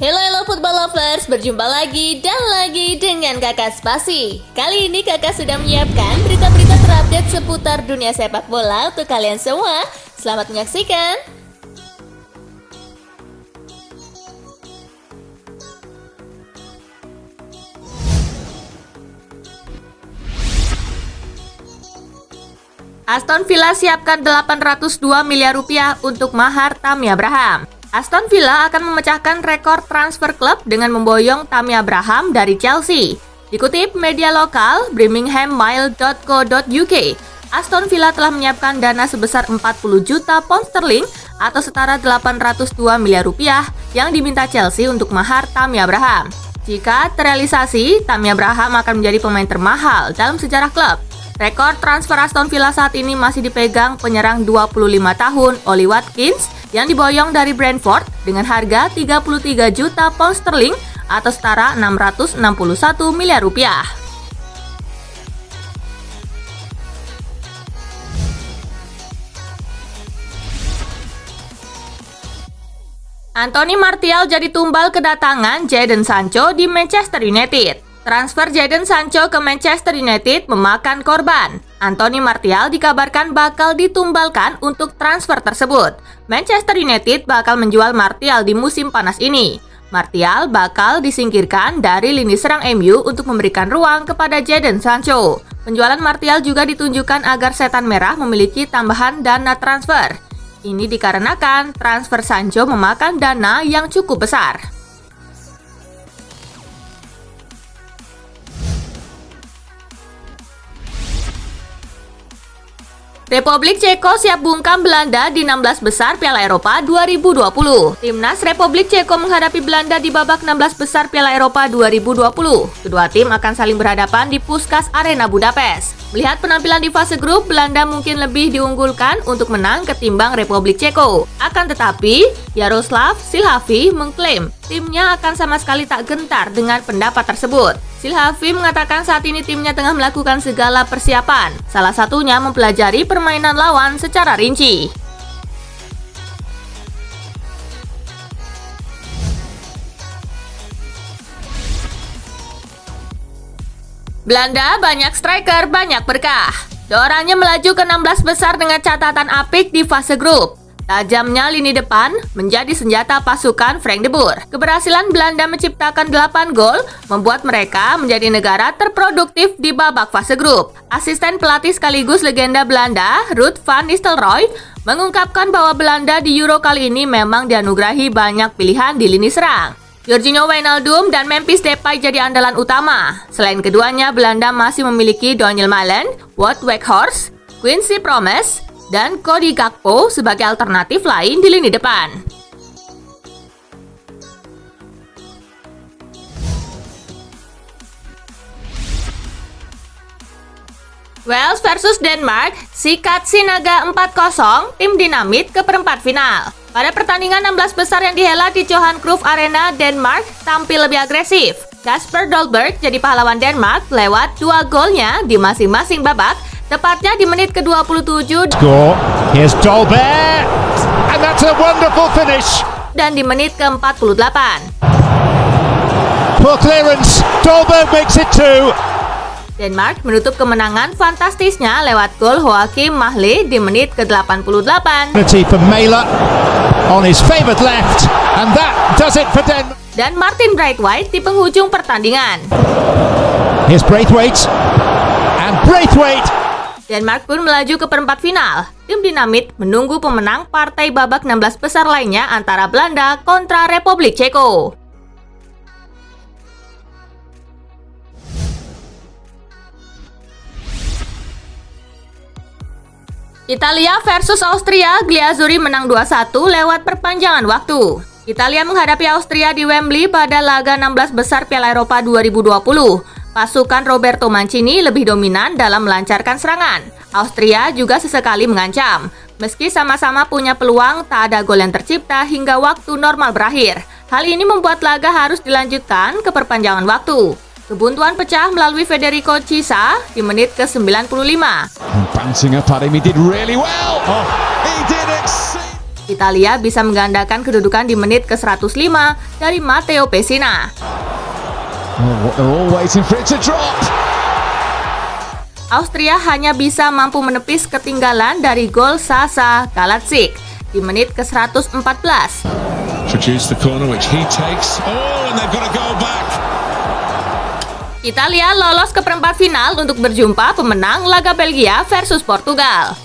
Hello football lovers, berjumpa lagi dan lagi dengan Kakak Spasi. Kali ini Kakak sudah menyiapkan berita-berita terupdate seputar dunia sepak bola untuk kalian semua. Selamat menyaksikan. Aston Villa siapkan 802 miliar rupiah untuk mahar Tammy Abraham. Aston Villa akan memecahkan rekor transfer klub dengan memboyong Tammy Abraham dari Chelsea. Dikutip media lokal birminghammail.co.uk, Aston Villa telah menyiapkan dana sebesar 40 juta pound sterling atau setara 802 miliar rupiah yang diminta Chelsea untuk mahar Tammy Abraham. Jika terrealisasi, Tammy Abraham akan menjadi pemain termahal dalam sejarah klub. Rekor transfer Aston Villa saat ini masih dipegang penyerang 25 tahun Ollie Watkins yang diboyong dari Brentford dengan harga 33 juta pound sterling atau setara 661 miliar rupiah. Anthony Martial jadi tumbal kedatangan Jadon Sancho di Manchester United. Transfer Jadon Sancho ke Manchester United memakan korban. Anthony Martial dikabarkan bakal ditumbalkan untuk transfer tersebut. Manchester United bakal menjual Martial di musim panas ini. Martial bakal disingkirkan dari lini serang MU untuk memberikan ruang kepada Jadon Sancho. Penjualan Martial juga ditunjukkan agar Setan Merah memiliki tambahan dana transfer. Ini dikarenakan transfer Sancho memakan dana yang cukup besar. Republik Ceko siap bungkam Belanda di 16 besar Piala Eropa 2020. Timnas Republik Ceko menghadapi Belanda di babak 16 besar Piala Eropa 2020. Kedua tim akan saling berhadapan di Puskás Arena Budapest. Melihat penampilan di fase grup, Belanda mungkin lebih diunggulkan untuk menang ketimbang Republik Ceko. Akan tetapi, Jaroslav Šilhavý mengklaim timnya akan sama sekali tak gentar dengan pendapat tersebut. Šilhavý mengatakan saat ini timnya tengah melakukan segala persiapan, salah satunya mempelajari permainan lawan secara rinci. Belanda banyak striker, banyak berkah. Dua orangnya melaju ke 16 besar dengan catatan apik di fase grup. Tajamnya lini depan menjadi senjata pasukan Frank de Boer. Keberhasilan Belanda menciptakan 8 gol membuat mereka menjadi negara terproduktif di babak fase grup. Asisten pelatih sekaligus legenda Belanda, Ruud van Nistelrooy, mengungkapkan bahwa Belanda di Euro kali ini memang dianugerahi banyak pilihan di lini serang. Georginio Wijnaldum dan Memphis Depay jadi andalan utama. Selain keduanya, Belanda masih memiliki Daniel Malen, Wout Weghorst, Quincy Promes, dan Cody Gakpo sebagai alternatif lain di lini depan. Wales versus Denmark, sikat Sinaga 4-0, tim dinamit ke perempat final. Pada pertandingan 16 besar yang dihelat di Johan Cruyff Arena, Denmark tampil lebih agresif. Kasper Dolberg jadi pahlawan Denmark lewat 2 golnya di masing-masing babak, tepatnya di menit ke-27 Here's Dolberg, and that's a wonderful finish. Dan di menit ke-48. Poor clearance, Dolberg makes it 2. Denmark menutup kemenangan fantastisnya lewat gol Joachim Mahle di menit ke-88. For Mæhle on his favoured left, and that does it for Denmark. Dan Martin Braithwaite di penghujung pertandingan. Here's Braithwaite, and Braithwaite. Denmark pun melaju ke perempat final. Tim dinamit menunggu pemenang partai babak 16 besar lainnya antara Belanda kontra Republik Ceko. Italia versus Austria, Glazuri menang 2-1 lewat perpanjangan waktu. Italia menghadapi Austria di Wembley pada laga 16 besar Piala Eropa 2020. Pasukan Roberto Mancini lebih dominan dalam melancarkan serangan. Austria juga sesekali mengancam. Meski sama-sama punya peluang, tak ada gol yang tercipta hingga waktu normal berakhir. Hal ini membuat laga harus dilanjutkan ke perpanjangan waktu. Kebuntuan pecah melalui Federico Chiesa di menit ke-95. Bouncing up at him, he did really well. He did exceed. Italia bisa menggandakan kedudukan di menit ke-105 dari Matteo Pessina. They're all waiting for it to drop. Austria hanya bisa mampu menepis ketinggalan dari gol Sasa Kaladzic di menit ke-114. Produce the corner which he takes. Oh, and they've got to go back. Italia lolos ke perempat final untuk berjumpa pemenang laga Belgia versus Portugal.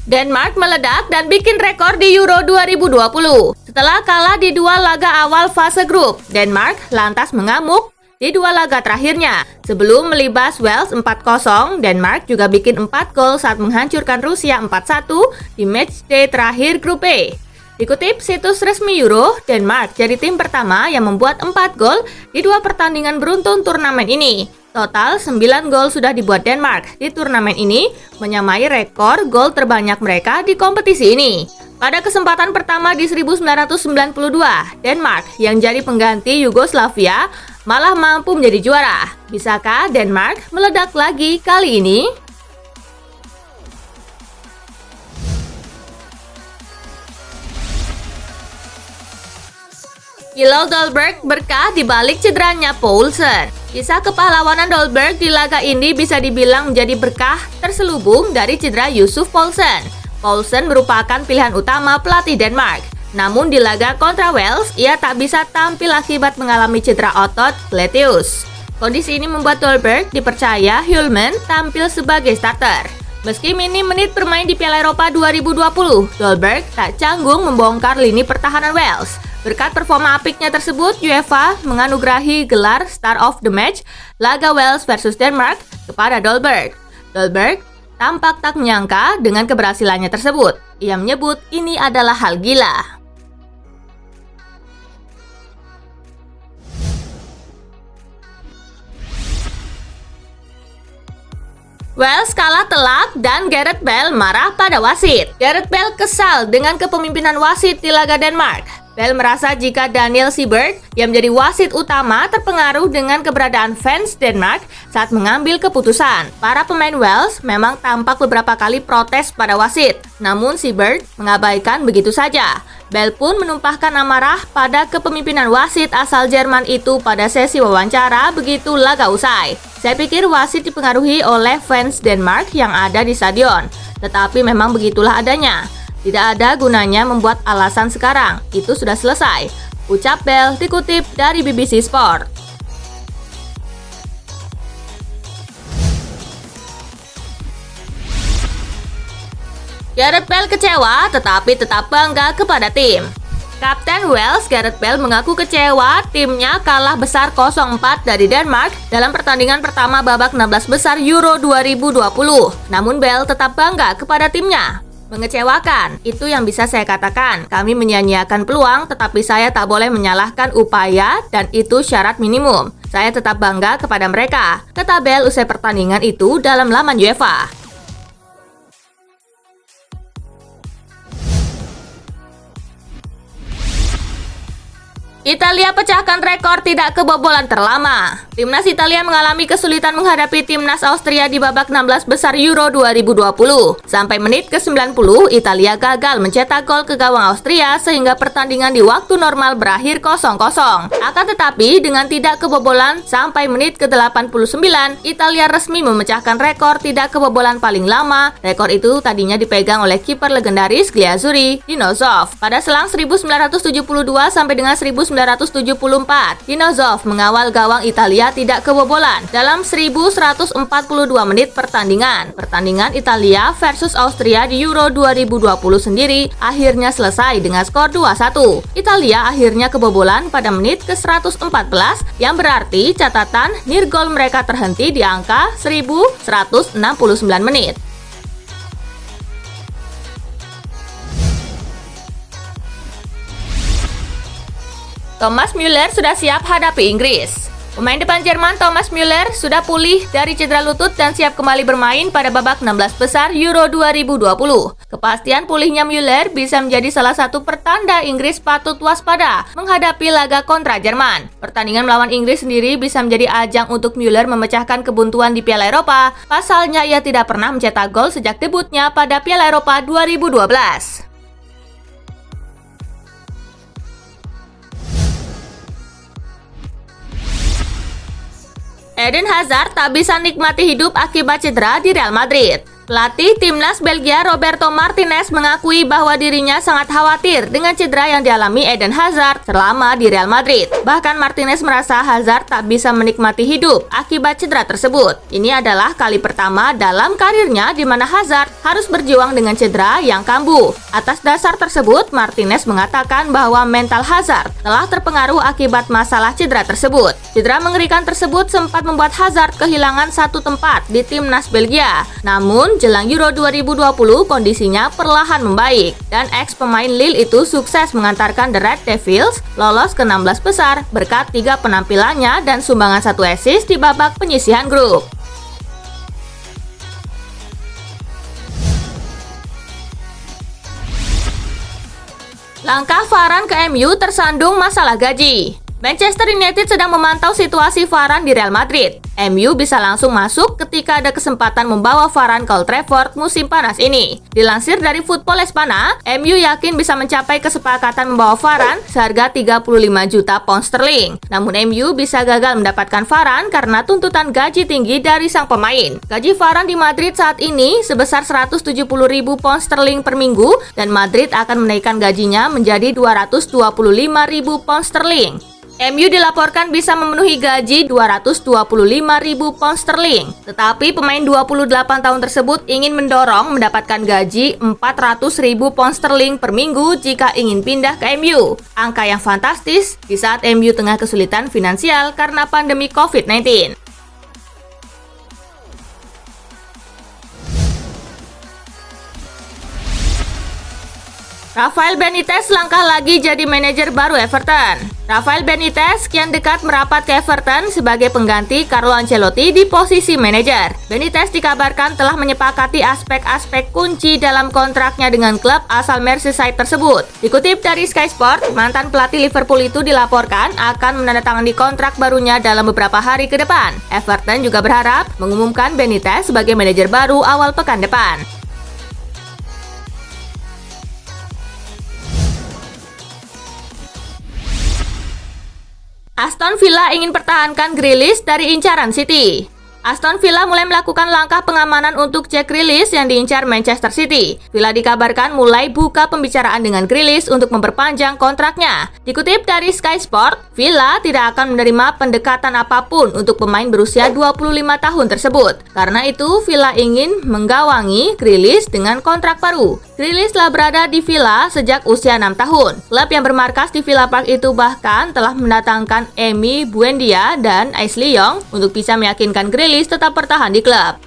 Denmark meledak dan bikin rekor di Euro 2020. Setelah kalah di dua laga awal fase grup, Denmark lantas mengamuk di dua laga terakhirnya. Sebelum melibas Wales 4-0, Denmark juga bikin 4 gol saat menghancurkan Rusia 4-1 di matchday terakhir grup E. Dikutip situs resmi Euro, Denmark jadi tim pertama yang membuat 4 gol di dua pertandingan beruntun turnamen ini. Total 9 gol sudah dibuat Denmark di turnamen ini, menyamai rekor gol terbanyak mereka di kompetisi ini. Pada kesempatan pertama di 1992, Denmark yang jadi pengganti Yugoslavia malah mampu menjadi juara. Bisakah Denmark meledak lagi kali ini? Kilo Dolberg berkah di balik cederanya Poulsen. Kisah kepahlawanan Dolberg di laga ini bisa dibilang menjadi berkah terselubung dari cedera Yusuf Poulsen. Poulsen merupakan pilihan utama pelatih Denmark. Namun di laga kontra Wales, ia tak bisa tampil akibat mengalami cedera otot gluteus. Kondisi ini membuat Dolberg dipercaya Hjulmand tampil sebagai starter. Meski minim menit bermain di Piala Eropa 2020, Dolberg tak canggung membongkar lini pertahanan Wales. Berkat performa apiknya tersebut, UEFA menganugerahi gelar Star of the Match laga Wales versus Denmark kepada Dolberg. Dolberg tampak tak menyangka dengan keberhasilannya tersebut. Ia menyebut ini adalah hal gila. Wales kalah telak dan Gareth Bale marah pada wasit. Gareth Bale kesal dengan kepemimpinan wasit di laga Denmark. Bale merasa jika Daniel Siebert yang menjadi wasit utama terpengaruh dengan keberadaan fans Denmark saat mengambil keputusan. Para pemain Wales memang tampak beberapa kali protes pada wasit, namun Siebert mengabaikan begitu saja. Bale pun menumpahkan amarah pada kepemimpinan wasit asal Jerman itu pada sesi wawancara begitu laga usai. Saya pikir wasit dipengaruhi oleh fans Denmark yang ada di stadion, tetapi memang begitulah adanya. Tidak ada gunanya membuat alasan sekarang, itu sudah selesai, ucap Bale dikutip dari BBC Sport. Gareth Bale kecewa tetapi tetap bangga kepada tim. Kapten Wales Gareth Bale mengaku kecewa timnya kalah besar 0-4 dari Denmark dalam pertandingan pertama babak 16 besar Euro 2020. Namun Bale tetap bangga kepada timnya. Mengecewakan, itu yang bisa saya katakan. Kami menyia-nyiakan peluang, tetapi saya tak boleh menyalahkan upaya dan itu syarat minimum. Saya tetap bangga kepada mereka, kata Bale usai pertandingan itu dalam laman UEFA. Italia pecahkan rekor tidak kebobolan terlama. Timnas Italia mengalami kesulitan menghadapi timnas Austria di babak 16 besar Euro 2020. Sampai menit ke-90, Italia gagal mencetak gol ke gawang Austria sehingga pertandingan di waktu normal berakhir 0-0. Akan tetapi, dengan tidak kebobolan sampai menit ke-89, Italia resmi memecahkan rekor tidak kebobolan paling lama. Rekor itu tadinya dipegang oleh kiper legendaris Glazuri, Dinozov. Pada selang 1972 sampai dengan 1974, Dinozov mengawal gawang Italia tidak kebobolan dalam 1142 menit pertandingan. Pertandingan Italia versus Austria di Euro 2020 sendiri akhirnya selesai dengan skor 2-1. Italia akhirnya kebobolan pada menit ke-114 yang berarti catatan nirgol mereka terhenti di angka 1169 menit. Thomas Müller sudah siap hadapi Inggris. Pemain depan Jerman Thomas Müller sudah pulih dari cedera lutut dan siap kembali bermain pada babak 16 besar Euro 2020. Kepastian pulihnya Müller bisa menjadi salah satu pertanda Inggris patut waspada menghadapi laga kontra Jerman. Pertandingan melawan Inggris sendiri bisa menjadi ajang untuk Müller memecahkan kebuntuan di Piala Eropa. Pasalnya ia tidak pernah mencetak gol sejak debutnya pada Piala Eropa 2012. Eden Hazard tak bisa nikmati hidup akibat cedera di Real Madrid. Pelatih timnas Belgia Roberto Martinez mengakui bahwa dirinya sangat khawatir dengan cedera yang dialami Eden Hazard selama di Real Madrid. Bahkan Martinez merasa Hazard tak bisa menikmati hidup akibat cedera tersebut. Ini adalah kali pertama dalam karirnya di mana Hazard harus berjuang dengan cedera yang kambuh. Atas dasar tersebut, Martinez mengatakan bahwa mental Hazard telah terpengaruh akibat masalah cedera tersebut. Cedera mengerikan tersebut sempat membuat Hazard kehilangan satu tempat di timnas Belgia. Namun, jelang Euro 2020 kondisinya perlahan membaik dan ex pemain Lille itu sukses mengantarkan The Red Devils lolos ke 16 besar berkat 3 penampilannya dan sumbangan 1 assist di babak penyisihan grup. Langkah Varane ke MU tersandung masalah gaji. Manchester United sedang memantau situasi Varane di Real Madrid. MU bisa langsung masuk ketika ada kesempatan membawa Varane ke Old Trafford musim panas ini. Dilansir dari Football Espana, MU yakin bisa mencapai kesepakatan membawa Varane seharga 35 juta pound sterling. Namun MU bisa gagal mendapatkan Varane karena tuntutan gaji tinggi dari sang pemain. Gaji Varane di Madrid saat ini sebesar 170.000 pound sterling per minggu dan Madrid akan menaikkan gajinya menjadi 225.000 pound sterling. MU dilaporkan bisa memenuhi gaji 225.000 pound sterling. Tetapi pemain 28 tahun tersebut ingin mendorong mendapatkan gaji 400.000 pound sterling per minggu jika ingin pindah ke MU. Angka yang fantastis di saat MU tengah kesulitan finansial karena pandemi COVID-19. Rafael Benitez langkah lagi jadi manajer baru Everton. Rafael Benitez kian dekat merapat ke Everton sebagai pengganti Carlo Ancelotti di posisi manajer. Benitez dikabarkan telah menyepakati aspek-aspek kunci dalam kontraknya dengan klub asal Merseyside tersebut. Dikutip dari Sky Sport, mantan pelatih Liverpool itu dilaporkan akan menandatangani kontrak barunya dalam beberapa hari ke depan. Everton juga berharap mengumumkan Benitez sebagai manajer baru awal pekan depan. Aston Villa ingin pertahankan Grealish dari incaran City. Aston Villa mulai melakukan langkah pengamanan untuk Jack Grealish yang diincar Manchester City. Villa dikabarkan mulai buka pembicaraan dengan Grealish untuk memperpanjang kontraknya. Dikutip dari Sky Sport, Villa tidak akan menerima pendekatan apapun untuk pemain berusia 25 tahun tersebut. Karena itu, Villa ingin menggawangi Grealish dengan kontrak baru. Grealish telah berada di Villa sejak usia 6 tahun. Klub yang bermarkas di Villa Park itu bahkan telah mendatangkan Emi Buendia dan Ashley Young untuk bisa meyakinkan Grealish tetap bertahan di klub.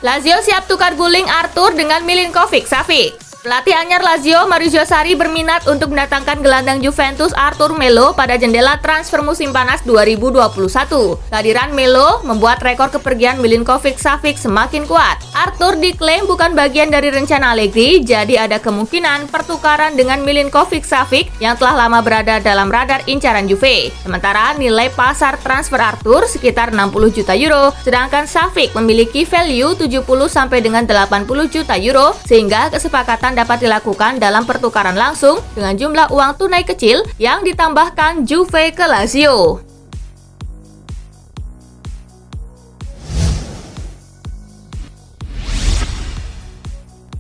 Lazio siap tukar guling Arthur dengan Milinkovic-Savic. Pelatih anyar Lazio, Maurizio Sarri berminat untuk mendatangkan gelandang Juventus Arthur Melo pada jendela transfer musim panas 2021. Kehadiran Melo membuat rekor kepergian Milinkovic-Savic semakin kuat. Arthur diklaim bukan bagian dari rencana Allegri, jadi ada kemungkinan pertukaran dengan Milinkovic-Savic yang telah lama berada dalam radar incaran Juve. Sementara nilai pasar transfer Arthur sekitar 60 juta euro, sedangkan Savic memiliki value 70 sampai dengan 80 juta euro, sehingga kesepakatan dapat dilakukan dalam pertukaran langsung dengan jumlah uang tunai kecil yang ditambahkan Juve ke Lazio.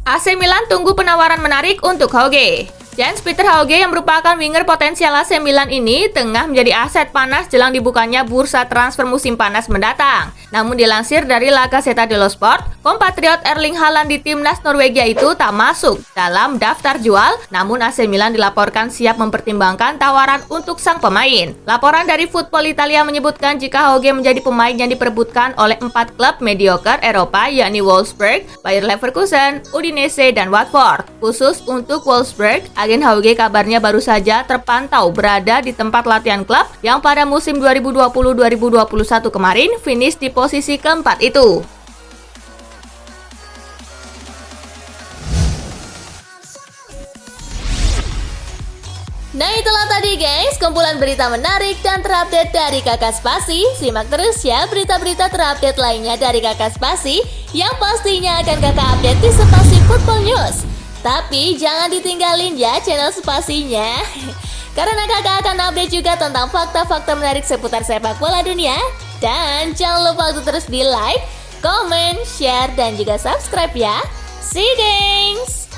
AC Milan tunggu penawaran menarik untuk Hauge. Jens-Peter Hauge yang merupakan winger potensial AC Milan ini tengah menjadi aset panas jelang dibukanya bursa transfer musim panas mendatang. Namun dilansir dari La Gazzetta dello Sport, kompatriot Erling Haaland di timnas Norwegia itu tak masuk dalam daftar jual, namun AC Milan dilaporkan siap mempertimbangkan tawaran untuk sang pemain. Laporan dari Football Italia menyebutkan jika Hauge menjadi pemain yang diperebutkan oleh 4 klub mediocre Eropa yakni Wolfsburg, Bayer Leverkusen, Udinese, dan Watford. Khusus untuk Wolfsburg, agen Hauge kabarnya baru saja terpantau berada di tempat latihan klub yang pada musim 2020-2021 kemarin finish di posisi keempat itu. Nah itulah tadi guys, kumpulan berita menarik dan terupdate dari Kakak Spasi. Simak terus ya berita-berita terupdate lainnya dari Kakak Spasi yang pastinya akan Kakak update di Spasi Football News. Tapi jangan ditinggalin ya channel Spasinya, karena kakak akan update juga tentang fakta-fakta menarik seputar sepak bola dunia. Dan jangan lupa untuk terus di like, comment, share, dan juga subscribe ya. See you guys!